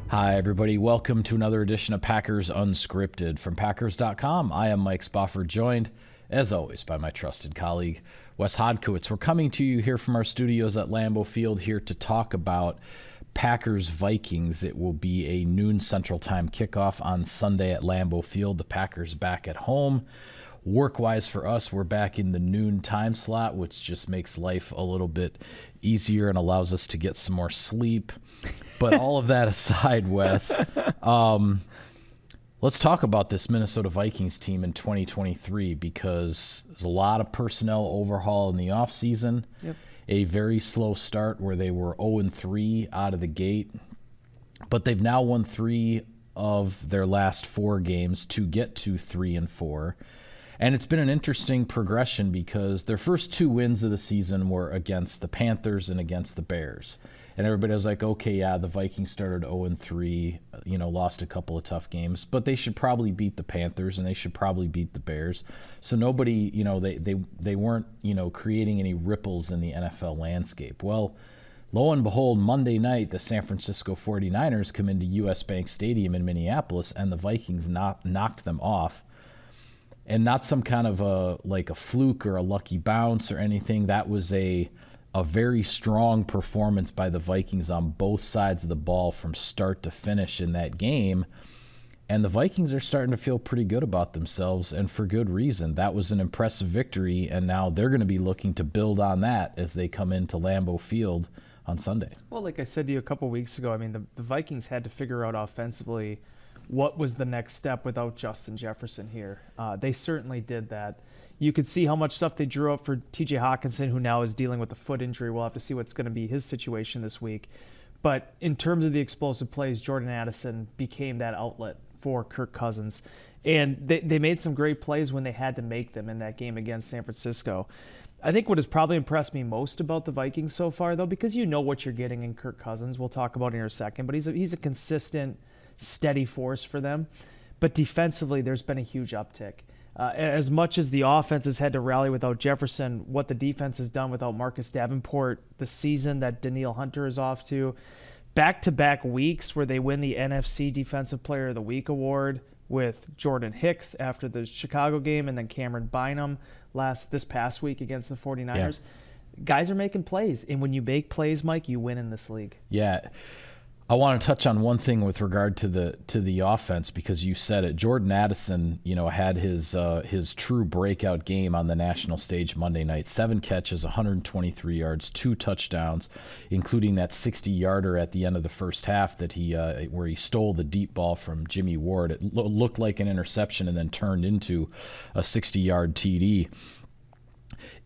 Hi, everybody. Welcome to another edition of Packers Unscripted from Packers.com. I am Mike Spofford, joined, as always, by my trusted colleague, Wes Hodkiewicz. We're coming to you here from our studios at Lambeau Field here to talk about Packers Vikings. It will be a noon Central Time kickoff on Sunday at Lambeau Field. The Packers back at home. Work-wise for us, we're back in the noon time slot, which just makes life a little bit easier and allows us to get some more sleep. But all of that aside, Wes, let's talk about this Minnesota Vikings team in 2023 because there's a lot of personnel overhaul in the offseason. Yep. A very slow start where they were 0-3 out of the gate. But they've now won 3 of their last 4 games to get to 3-4. And it's been an interesting progression because their first 2 wins of the season were against the Panthers and against the Bears. And everybody was like, okay, yeah, the Vikings started 0-3, lost a couple of tough games, but they should probably beat the Panthers and they should probably beat the Bears. So nobody, they weren't, creating any ripples in the NFL landscape. Well, lo and behold, Monday night, the San Francisco 49ers come into US Bank Stadium in Minneapolis and the Vikings knocked them off. And not some kind of a fluke or a lucky bounce or anything. That was a very strong performance by the Vikings on both sides of the ball from start to finish in that game. And the Vikings are starting to feel pretty good about themselves, and for good reason. That was an impressive victory, and now they're going to be looking to build on that as they come into Lambeau Field on Sunday. Well, like I said to you a couple weeks ago, the Vikings had to figure out offensively what was the next step without Justin Jefferson here. They certainly did that. You could see how much stuff they drew up for TJ Hawkinson, who now is dealing with a foot injury. We'll have to see what's going to be his situation this week. But in terms of the explosive plays, Jordan Addison became that outlet for Kirk Cousins. And they made some great plays when they had to make them in that game against San Francisco. I think what has probably impressed me most about the Vikings so far, though, because you know what you're getting in Kirk Cousins, we'll talk about in a second, but he's a consistent, steady force for them. But defensively, there's been a huge uptick. As much as the offense has had to rally without Jefferson, what the defense has done without Marcus Davenport, the season that Danielle Hunter is off to, back-to-back weeks where they win the NFC Defensive Player of the Week award with Jordan Hicks after the Chicago game and then Cameron Bynum this past week against the 49ers. Yeah. Guys are making plays, and when you make plays, Mike, you win in this league. Yeah. I want to touch on one thing with regard to the offense because you said it. Jordan Addison, had his true breakout game on the national stage Monday night. 7 catches, 123 yards, 2 touchdowns, including that 60-yarder at the end of the first half that where he stole the deep ball from Jimmy Ward. It looked like an interception and then turned into a 60-yard TD.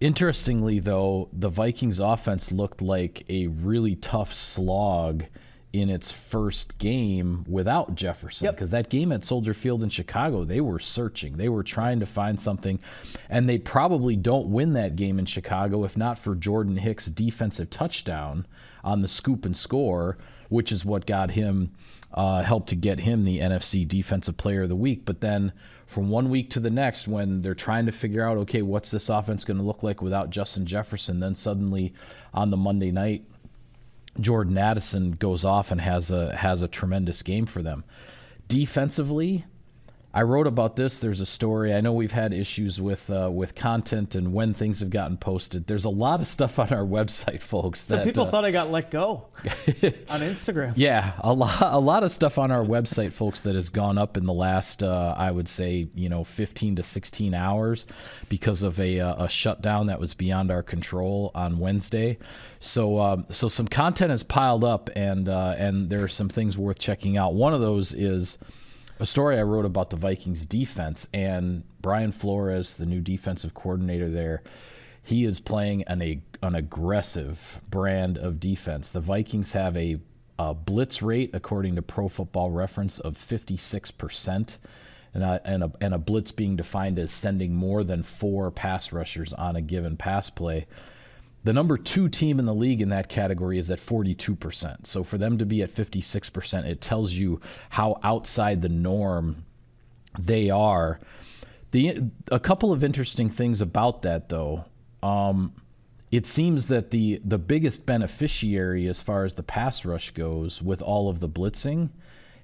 Interestingly, though, the Vikings offense looked like a really tough slog in its first game without Jefferson, because that game at Soldier Field in Chicago, they were searching. They were trying to find something, and they probably don't win that game in Chicago if not for Jordan Hicks' defensive touchdown on the scoop and score, which is what got him, helped to get him the NFC Defensive Player of the Week. But then from one week to the next, when they're trying to figure out, okay, what's this offense going to look like without Justin Jefferson, then suddenly on the Monday night, Jordan Addison goes off and has a tremendous game for them. Defensively, I wrote about this. There's a story. I know we've had issues with content and when things have gotten posted. There's a lot of stuff on our website, folks. Some people thought I got let go on Instagram. Yeah, a lot of stuff on our website, folks, that has gone up in the last, I would say, 15 to 16 hours because of a shutdown that was beyond our control on Wednesday. So some content has piled up, and there are some things worth checking out. One of those is a story I wrote about the Vikings defense, and Brian Flores, the new defensive coordinator there, he is playing an aggressive brand of defense. The Vikings have a blitz rate, according to Pro Football Reference, of 56%, and a blitz being defined as sending more than 4 pass rushers on a given pass play. The number 2 team in the league in that category is at 42%. So for them to be at 56%, it tells you how outside the norm they are. A couple of interesting things about that, though. It seems that the biggest beneficiary as far as the pass rush goes with all of the blitzing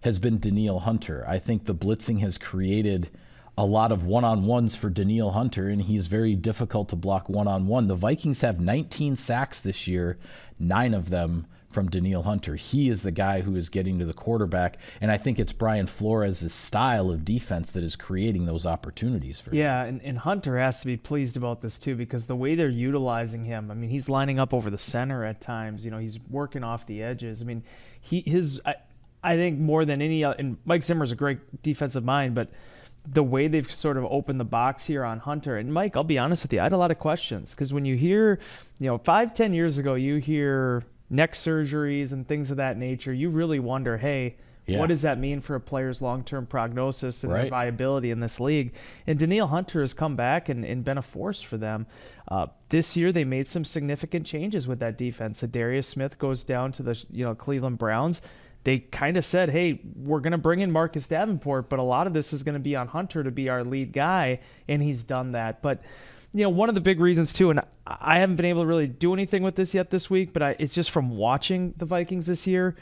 has been Danielle Hunter. I think the blitzing has created a lot of one-on-ones for Danielle Hunter, and he's very difficult to block one-on-one. The Vikings have 19 sacks this year, 9 of them from Danielle Hunter. He is the guy who is getting to the quarterback, and I think it's Brian Flores' style of defense that is creating those opportunities for him. Yeah, and Hunter has to be pleased about this too, because the way they're utilizing him, I mean, he's lining up over the center at times. You know, he's working off the edges. I mean, I think more than any other, and Mike Zimmer's a great defensive mind, but the way they've sort of opened the box here on Hunter, and Mike, I'll be honest with you, I had a lot of questions, because when you hear, 5-10 years ago, you hear neck surgeries and things of that nature, you really wonder, hey, what does that mean for a player's long-term prognosis and their viability in this league? And Danielle Hunter has come back and been a force for them. This year, they made some significant changes with that defense. Darius Smith goes down to the Cleveland Browns. They kind of said, hey, we're going to bring in Marcus Davenport, but a lot of this is going to be on Hunter to be our lead guy, and he's done that. But one of the big reasons too, and I haven't been able to really do anything with this yet this week, but it's just from watching the Vikings this year.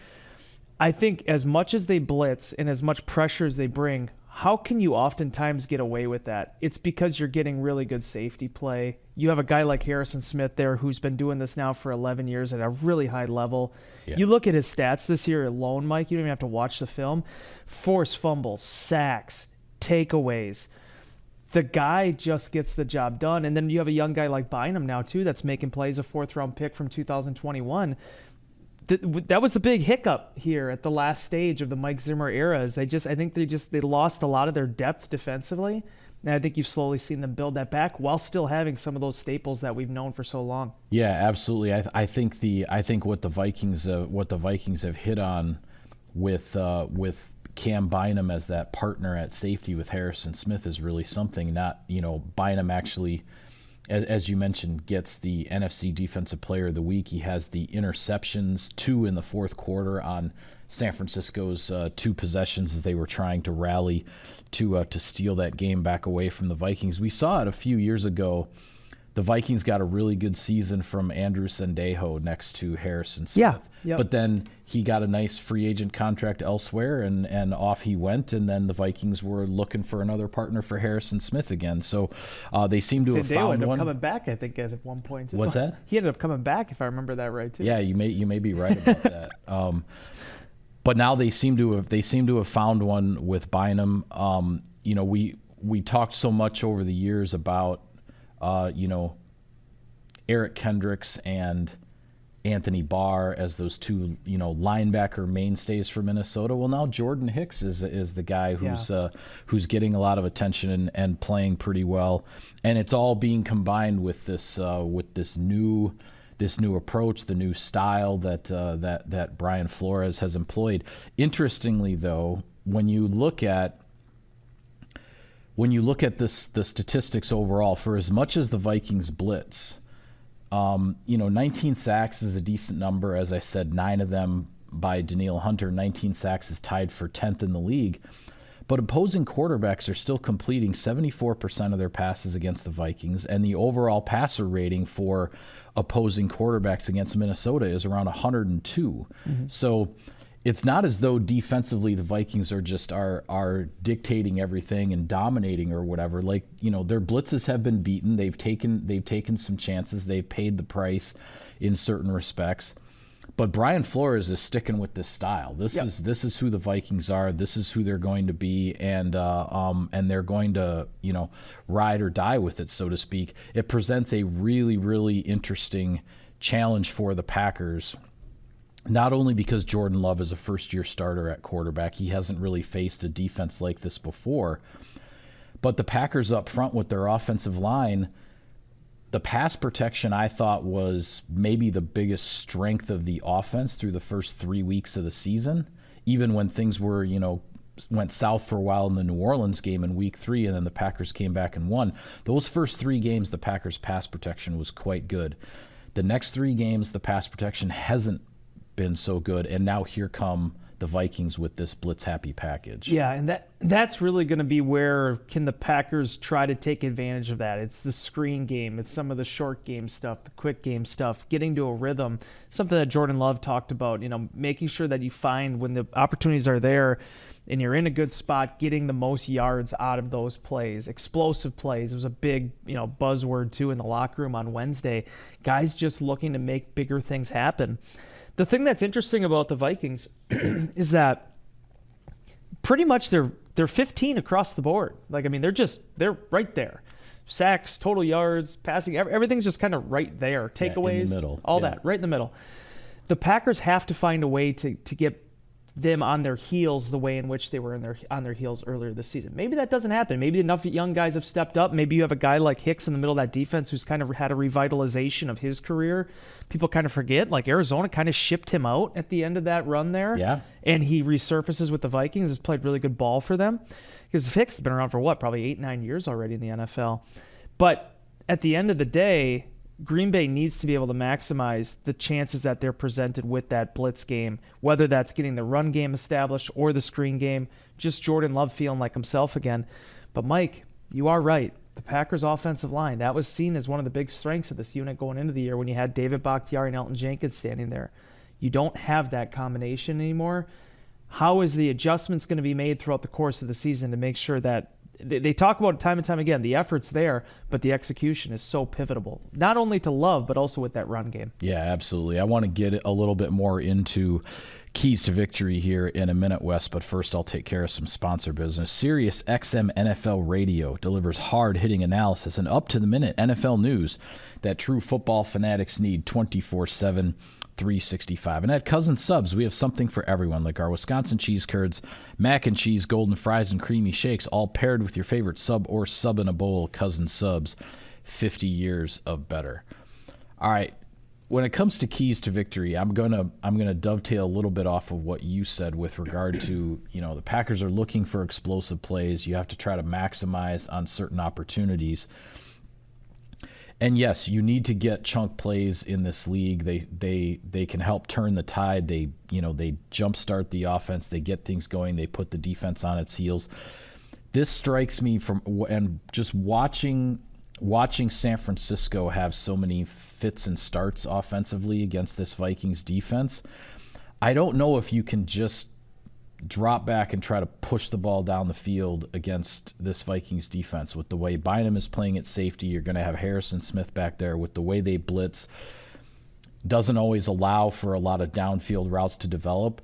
I think as much as they blitz and as much pressure as they bring, how can you oftentimes get away with that? It's because you're getting really good safety play. You have a guy like Harrison Smith there who's been doing this now for 11 years at a really high level. Yeah. You look at his stats this year alone, Mike, you don't even have to watch the film. Forced fumbles, sacks, takeaways. The guy just gets the job done. And then you have a young guy like Bynum now, too, that's making plays, a 4th-round pick from 2021. That was the big hiccup here at the last stage of the Mike Zimmer era. Is I think they lost a lot of their depth defensively. And I think you've slowly seen them build that back while still having some of those staples that we've known for so long. Yeah, absolutely. I think what the Vikings have hit on with Cam Bynum as that partner at safety with Harrison Smith is really something. Bynum actually, as you mentioned, gets the NFC Defensive Player of the Week. He has the interceptions, 2 in the fourth quarter on San Francisco's 2 possessions as they were trying to rally to steal that game back away from the Vikings. We saw it a few years ago. The Vikings got a really good season from Andrew Sendejo next to Harrison Smith. Yeah, yep. But then he got a nice free agent contract elsewhere, and off he went, and then the Vikings were looking for another partner for Harrison Smith again. So they seem to have found ended one. Up coming back, I think, at one point. What's that? He ended up coming back, if I remember that right, too. Yeah, you may be right about that. But now they seem to have found one with Bynum. We talked so much over the years about Eric Kendricks and Anthony Barr as those 2 linebacker mainstays for Minnesota. Well, now Jordan Hicks is the guy who's getting a lot of attention and playing pretty well, and it's all being combined with this new approach, the new style that Brian Flores has employed. Interestingly, though, when you look at the statistics overall, for as much as the Vikings blitz, 19 sacks is a decent number. As I said, 9 of them by Danielle Hunter. 19 sacks is tied for 10th in the league. But opposing quarterbacks are still completing 74% of their passes against the Vikings, and the overall passer rating for opposing quarterbacks against Minnesota is around 102. Mm-hmm. So it's not as though defensively the Vikings are dictating everything and dominating or whatever. Their blitzes have been beaten. They've taken some chances. They've paid the price in certain respects. But Brian Flores is sticking with this style. This is who the Vikings are. This is who they're going to be, and they're going to ride or die with it, so to speak. It presents a really, really interesting challenge for the Packers. Not only because Jordan Love is a first-year starter at quarterback, he hasn't really faced a defense like this before, but the Packers up front with their offensive line. The pass protection, I thought, was maybe the biggest strength of the offense through the first 3 weeks of the season, even when things were, went south for a while in the New Orleans game in week 3, and then the Packers came back and won. Those first 3 games, the Packers' pass protection was quite good. The next 3 games, the pass protection hasn't been so good, and now here come the Vikings with this blitz-happy package. Yeah, and that's really going to be where can the Packers try to take advantage of that. It's the screen game. It's some of the short game stuff, the quick game stuff, getting to a rhythm, something that Jordan Love talked about, making sure that you find when the opportunities are there and you're in a good spot, getting the most yards out of those plays, explosive plays. It was a big, buzzword too in the locker room on Wednesday. Guys just looking to make bigger things happen. The thing that's interesting about the Vikings is that pretty much they're 15 across the board. They're right there. Sacks, total yards, passing, everything's just kind of right there. Takeaways, in the middle. All that, right in the middle. The Packers have to find a way to get them on their heels the way in which they were on their heels earlier this season. Maybe that doesn't happen. Maybe enough young guys have stepped up. Maybe you have a guy like Hicks in the middle of that defense who's kind of had a revitalization of his career. People kind of forget, like Arizona kind of shipped him out at the end of that run there. Yeah. And he resurfaces with the Vikings, has played really good ball for them. Because Hicks has been around for probably 8-9 years already in the NFL. But at the end of the day, Green Bay needs to be able to maximize the chances that they're presented with that blitz game, whether that's getting the run game established or the screen game, just Jordan Love feeling like himself again. But Mike, you are right. The Packers' offensive line, that was seen as one of the big strengths of this unit going into the year when you had David Bakhtiari and Elton Jenkins standing there. You don't have that combination anymore. How is the adjustments going to be made throughout the course of the season to make sure that they talk about it time and time again, the effort's there, but the execution is so pivotal, not only to Love, but also with that run game. Yeah, absolutely. I want to get a little bit more into keys to victory here in a minute, Wes, but first I'll take care of some sponsor business. Sirius XM NFL Radio delivers hard-hitting analysis and up-to-the-minute NFL news that true football fanatics need 24/7. 365. And at Cousin Subs, we have something for everyone, like our Wisconsin cheese curds, mac and cheese, golden fries, and creamy shakes, all paired with your favorite sub or sub in a bowl. Cousin Subs, 50 years of better. All right, when it comes to keys to victory, I'm gonna dovetail a little bit off of what you said with regard to, the Packers are looking for explosive plays. You have to try to maximize on certain opportunities. And yes, you need to get chunk plays in this league. They can help turn the tide. They jumpstart the offense. They get things going. They put the defense on its heels. This strikes me and just watching San Francisco have so many fits and starts offensively against this Vikings defense. I don't know if you can just drop back and try to push the ball down the field against this Vikings defense. With the way Bynum is playing at safety, you're going to have Harrison Smith back there. With the way they blitz, doesn't always allow for a lot of downfield routes to develop.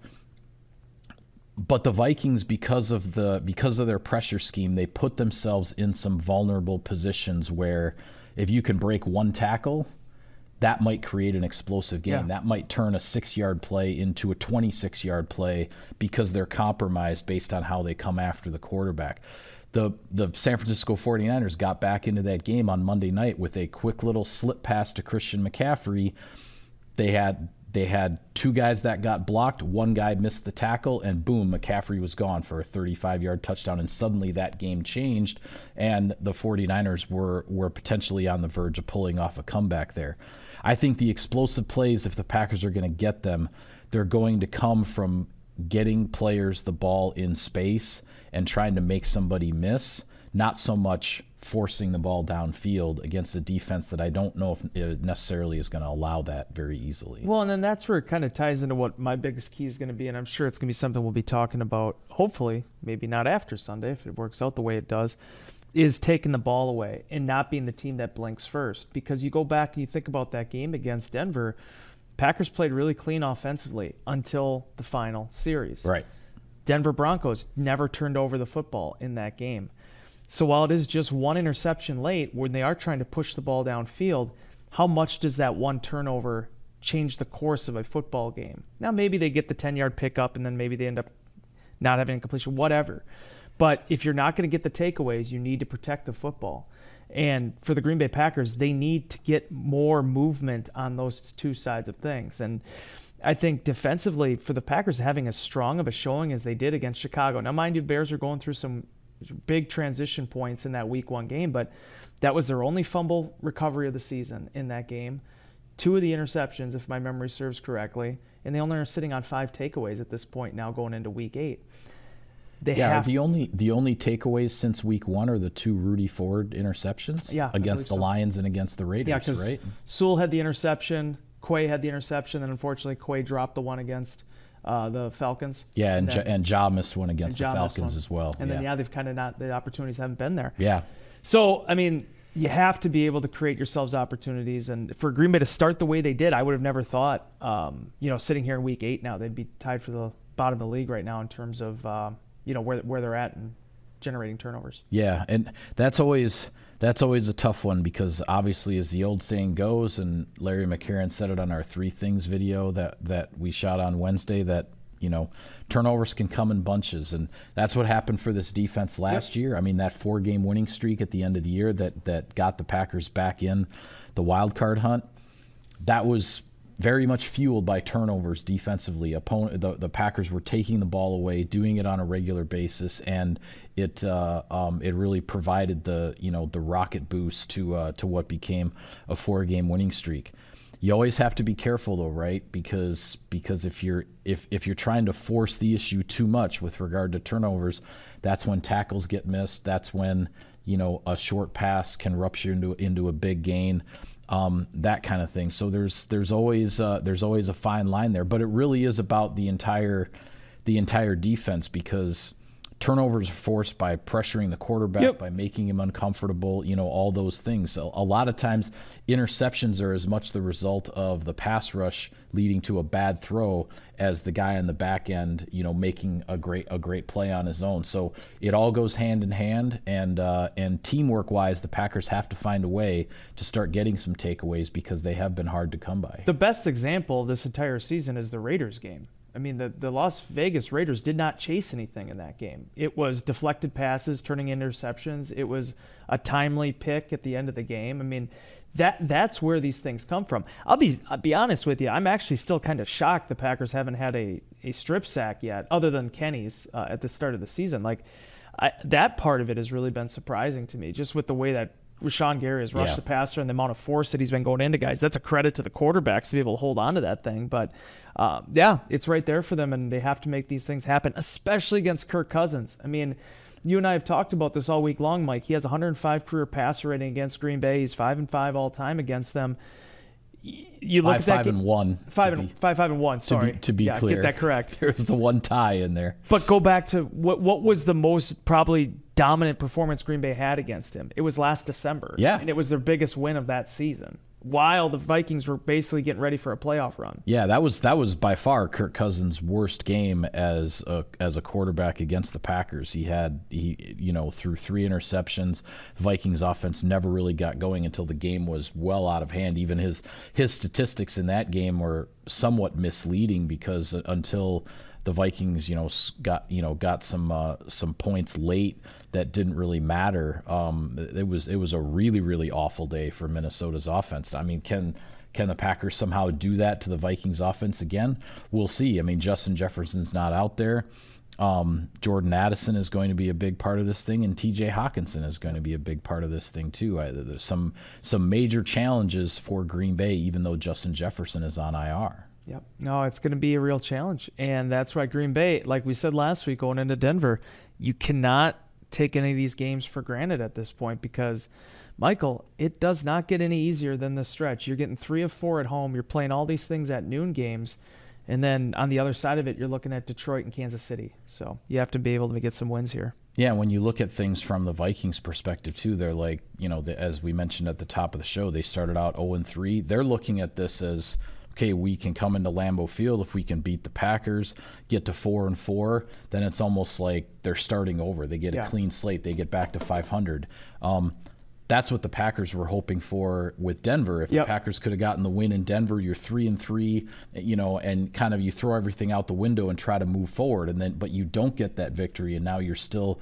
But the Vikings, because of their pressure scheme, they put themselves in some vulnerable positions where if you can break one tackle, that might create an explosive game. Yeah. That might turn a 6-yard play into a 26-yard play because they're compromised based on how they come after the quarterback. The San Francisco 49ers got back into that game on Monday night with a quick little slip pass to Christian McCaffrey. They had two guys that got blocked. One guy missed the tackle, and boom, McCaffrey was gone for a 35-yard touchdown, and suddenly that game changed, and the 49ers were potentially on the verge of pulling off a comeback there. I think the explosive plays, if the Packers are going to get them, they're going to come from getting players the ball in space and trying to make somebody miss, not so much forcing the ball downfield against a defense that I don't know if it necessarily is going to allow that very easily. Well, and then that's where it kind of ties into what my biggest key is going to be, and I'm sure it's going to be something we'll be talking about, hopefully, maybe not after Sunday if it works out the way it does, is taking the ball away and not being the team that blinks first. Because you go back and you think about that game against Denver, Packers played really clean offensively until the final series. Right. Denver Broncos never turned over the football in that game. So while it is just one interception late, when they are trying to push the ball downfield, how much does that one turnover change the course of a football game? Now, maybe they get the 10-yard pickup and then maybe they end up not having a completion, whatever. But if you're not going to get the takeaways, you need to protect the football. And for the Green Bay Packers, they need to get more movement on those two sides of things. And I think defensively, for the Packers having as strong of a showing as they did against Chicago. Now, mind you, Bears are going through some big transition points in that Week 1 game, but that was their only fumble recovery of the season in that game. 2 of the interceptions, if my memory serves correctly, and they only are sitting on 5 takeaways at this point now going into week 8. The only takeaways since week 1 are the 2 Rudy Ford interceptions against the Lions and against the Raiders, right? Sewell had the interception, Quay had the interception, and unfortunately Quay dropped the one against the Falcons. Yeah, and Ja missed one against the Falcons as well. And then they've kind of not, the opportunities haven't been there. Yeah. So, I mean, you have to be able to create yourselves opportunities. And for Green Bay to start the way they did, I would have never thought, sitting here in week 8 now, they'd be tied for the bottom of the league right now in terms of, where they're at and generating turnovers. Yeah, and that's always a tough one because obviously, as the old saying goes, and Larry McCarron said it on our 3 Things video that we shot on Wednesday, that turnovers can come in bunches, and that's what happened for this defense last year. I mean, that 4-game winning streak at the end of the year that got the Packers back in the wild card hunt, that was very much fueled by turnovers defensively. The Packers were taking the ball away, doing it on a regular basis, and it really provided the rocket boost to what became a 4-game winning streak. You always have to be careful though, right? Because if you're trying to force the issue too much with regard to turnovers, that's when tackles get missed. That's when a short pass can rupture into a big gain. That kind of thing. So there's always a fine line there, but it really is about the entire defense, because turnovers are forced by pressuring the quarterback, by making him uncomfortable, all those things. So a lot of times interceptions are as much the result of the pass rush leading to a bad throw as the guy on the back end, making a great play on his own. So it all goes hand in hand, and teamwork wise, the Packers have to find a way to start getting some takeaways because they have been hard to come by. The best example of this entire season is the Raiders game. I mean, the Las Vegas Raiders did not chase anything in that game. It was deflected passes turning interceptions. It was a timely pick at the end of the game. I mean, that's where these things come from. I'll be honest with you. I'm actually still kind of shocked the Packers haven't had a strip sack yet, other than Kenny's at the start of the season. That part of it has really been surprising to me, just with the way that Rashawn Gary has rushed the passer and the amount of force that he's been going into guys. That's a credit to the quarterbacks to be able to hold on to that thing. But, it's right there for them, and they have to make these things happen, especially against Kirk Cousins. I mean, you and I have talked about this all week long, Mike. He has 105 career passer rating against Green Bay. He's 5-5 all time against them. You look at that 5-1. 5-5-1. Sorry, to be clear, get that correct. There's the one tie in there. But go back to what was the most probably dominant performance Green Bay had against him. It was last December. Yeah, and it was their biggest win of that season, while the Vikings were basically getting ready for a playoff run. Yeah, that was by far Kirk Cousins' worst game as a quarterback against the Packers. He threw 3 interceptions. The Vikings offense never really got going until the game was well out of hand. Even his statistics in that game were somewhat misleading, because until the Vikings, got some points late that didn't really matter. It was a really, really awful day for Minnesota's offense. I mean, can the Packers somehow do that to the Vikings offense again? We'll see. I mean, Justin Jefferson's not out there. Jordan Addison is going to be a big part of this thing, and TJ Hawkinson is going to be a big part of this thing too. There's some major challenges for Green Bay, even though Justin Jefferson is on IR. Yep. No, it's going to be a real challenge. And that's why Green Bay, like we said last week going into Denver, you cannot take any of these games for granted at this point, because, Michael, it does not get any easier than this stretch. You're getting 3 of 4 at home. You're playing all these things at noon games. And then on the other side of it, you're looking at Detroit and Kansas City. So you have to be able to get some wins here. Yeah, when you look at things from the Vikings' perspective, too, they're like, as we mentioned at the top of the show, they started out 0-3. They're looking at this as, okay, we can come into Lambeau Field. If we can beat the Packers, get to 4-4, then it's almost like they're starting over. They get a clean slate. They get back to 500. That's what the Packers were hoping for with Denver. If the Packers could have gotten the win in Denver, you're 3-3, and kind of you throw everything out the window and try to move forward, but you don't get that victory, and now you're still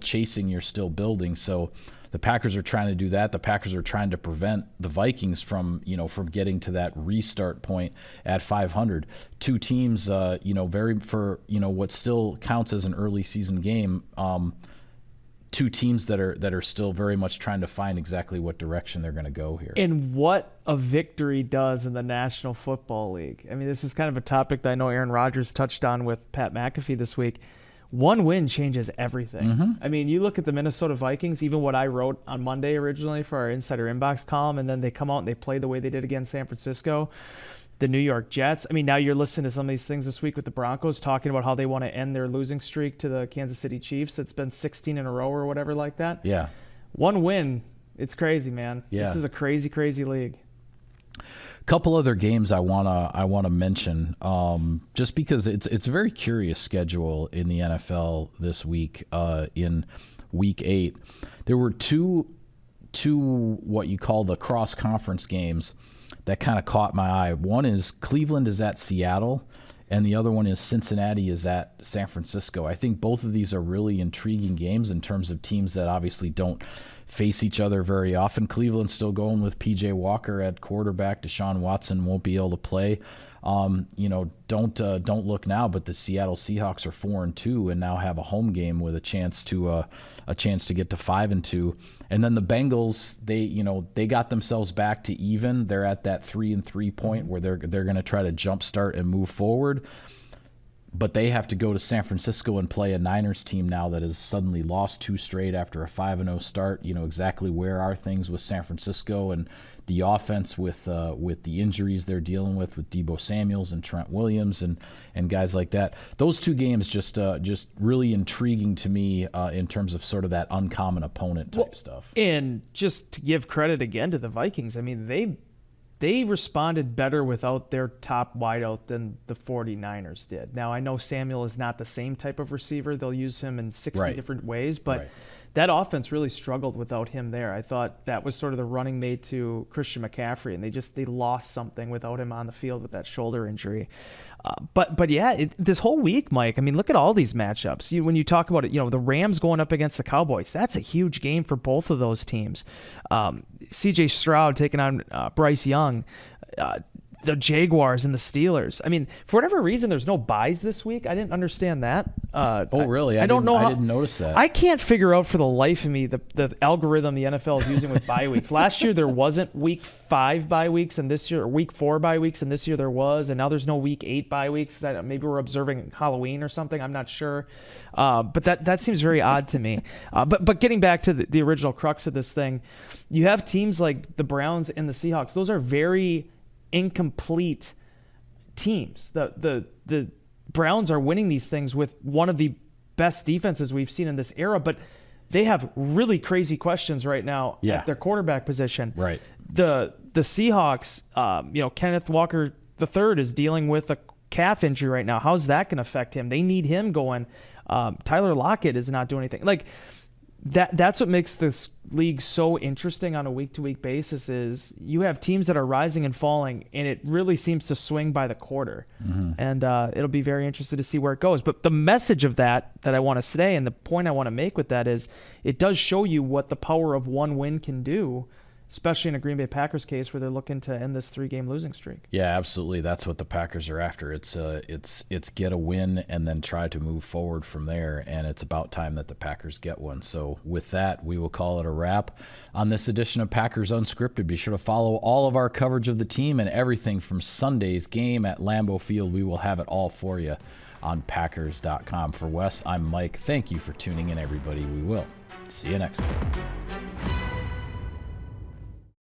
chasing, you're still building. So the Packers are trying to do that. The Packers are trying to prevent the Vikings from getting to that restart point at 500. 2 teams, for what still counts as an early season game, two teams that are still very much trying to find exactly what direction they're going to go here. And what a victory does in the National Football League. I mean, this is kind of a topic that I know Aaron Rodgers touched on with Pat McAfee this week. One win changes everything. Mm-hmm. I mean, you look at the Minnesota Vikings, even what I wrote on Monday originally for our Insider Inbox column, and then they come out and they play the way they did against San Francisco. The New York Jets. I mean, now you're listening to some of these things this week with the Broncos talking about how they want to end their losing streak to the Kansas City Chiefs. It's been 16 in a row or whatever like that. Yeah. One win. It's crazy, man. Yeah. This is a crazy, crazy league. Couple other games I wanna mention, just because it's a very curious schedule in the NFL this week. In Week 8, there were two what you call the cross conference games that kind of caught my eye. One is Cleveland is at Seattle, and the other one is Cincinnati is at San Francisco. I think both of these are really intriguing games in terms of teams that obviously don't face each other very often. Cleveland's still going with P.J. Walker at quarterback. Deshaun Watson won't be able to play. Don't look now, but the Seattle Seahawks are 4-2 and now have a home game with a chance to get to 5-2. And then the Bengals, they got themselves back to even. They're at that 3-3 point where they're going to try to jumpstart and move forward. But they have to go to San Francisco and play a Niners team now that has suddenly lost 2 straight after a 5-0 start. Exactly where are things with San Francisco and the offense with the injuries they're dealing with Deebo Samuels and Trent Williams and guys like that. Those 2 games just really intriguing to me in terms of sort of that uncommon opponent type stuff. And just to give credit again to the Vikings, I mean, they responded better without their top wideout than the 49ers did. Now, I know Samuel is not the same type of receiver. They'll use him in 60 different ways, but that offense really struggled without him there. I thought that was sort of the running mate to Christian McCaffrey, and they lost something without him on the field with that shoulder injury. But yeah, this whole week, Mike, I mean, look at all these matchups. When you talk about it, the Rams going up against the Cowboys, that's a huge game for both of those teams. C.J. Stroud taking on Bryce Young. The Jaguars and the Steelers. I mean, for whatever reason, there's no buys this week. I didn't understand that. Really? I don't know. I didn't notice that. I can't figure out for the life of me the algorithm the NFL is using with bye weeks. Last year there wasn't week 5 bye weeks, and this year, or week 4 bye weeks, and this year there was, and now there's no week 8 bye weeks. Maybe we're observing Halloween or something. I'm not sure, but that seems very odd to me. But getting back to the original crux of this thing, you have teams like the Browns and the Seahawks. Those are very incomplete teams. The Browns are winning these things with one of the best defenses we've seen in this era, but they have really crazy questions right now at their quarterback position. Right. The Seahawks, Kenneth Walker III is dealing with a calf injury right now. How's that going to affect him? They need him going. Tyler Lockett is not doing anything. Like that's what makes this league so interesting on a week-to-week basis is you have teams that are rising and falling, and it really seems to swing by the quarter. Mm-hmm. And it'll be very interesting to see where it goes. But the message of that I want to say, and the point I want to make with that is it does show you what the power of one win can do, especially in a Green Bay Packers case where they're looking to end this 3-game losing streak. Yeah, absolutely. That's what the Packers are after. It's get a win and then try to move forward from there, and it's about time that the Packers get one. So with that, we will call it a wrap on this edition of Packers Unscripted. Be sure to follow all of our coverage of the team and everything from Sunday's game at Lambeau Field. We will have it all for you on Packers.com. For Wes, I'm Mike. Thank you for tuning in, everybody. We will see you next time.